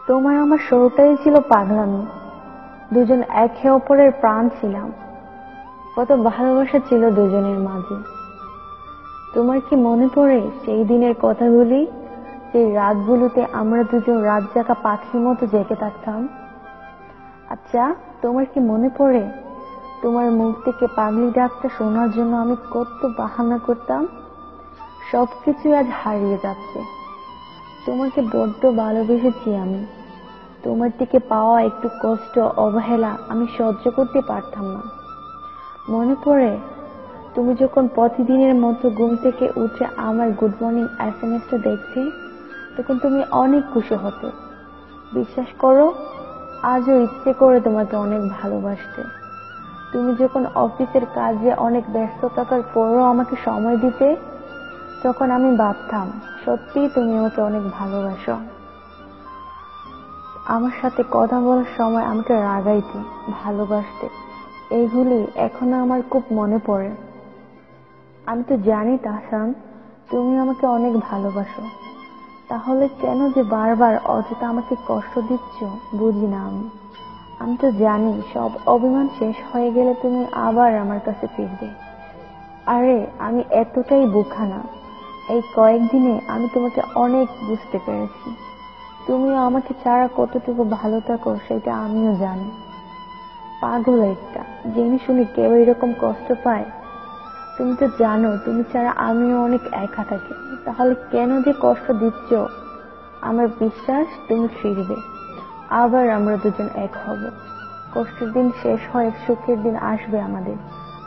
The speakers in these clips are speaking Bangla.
তোমার আমার শুরুটাই ছিল পাগলামি। দুজন একে অপরের প্রাণ ছিলাম। কত ভালোবাসা ছিল দুজনের মাঝে। তোমার কি মনে পড়ে সেই দিনের কথাগুলি, সেই রাতগুলোতে আমরা দুজন রাত জাগা পাখির মতো জেগে থাকতাম? আচ্ছা, তোমার কি মনে পড়ে তোমার মুখ থেকে পাগলি ডাকটা শোনার জন্য আমি কত বাহানা করতাম? সবকিছু আজ হারিয়ে যাচ্ছে। তোমাকে বড্ড ভালোবেসেছি আমি। তোমার থেকে পাওয়া একটু কষ্ট, অবহেলা আমি সহ্য করতে পারতাম না। মনে পড়ে তুমি যখন প্রতিদিনের মতো ঘুম থেকে উঠে আমার গুড মর্নিং এসএমএসটা দেখতে, তখন তুমি অনেক খুশি হতে। বিশ্বাস করো, আজও ইচ্ছে করে তোমাকে অনেক ভালোবাসতে। তুমি যখন অফিসের কাজে অনেক ব্যস্ত থাকার পরও আমাকে সময় দিতে, তখন আমি ভাবতাম সত্যিই তুমি আমাকে অনেক ভালোবাসো। আমার সাথে কথা বলার সময় আমাকে রাগাইতে, ভালোবাসতে, এইগুলি এখনো আমার খুব মনে পড়ে। আমি তো জানি তাহসান, তুমি আমাকে অনেক ভালোবাসো। তাহলে কেন যে বারবার অযথা আমাকে কষ্ট দিচ্ছ বুঝি না আমি। আমি তো জানি সব অভিমান শেষ হয়ে গেলে তুমি আবার আমার কাছে ফিরবে। আরে আমি এতটাই বোকা না। এই কয়েকদিনে আমি তোমাকে অনেক বুঝতে পেরেছি। তুমিও আমাকে ছাড়া কতটুকু ভালো থাকো সেটা আমিও জানি। পাগল একটা, জেনে শুনে কেউ এরকম কষ্ট পায়? তুমি তো জানো তুমি ছাড়া আমিও অনেক একা থাকি। তাহলে কেন যে কষ্ট দিচ্ছ? আমার বিশ্বাস তুমি ফিরবে। আবার আমরা দুজন এক হব। কষ্টের দিন শেষ হয়ে সুখের দিন আসবে আমাদের।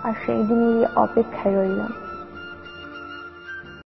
আর সেই দিনের অপেক্ষায় রইলাম।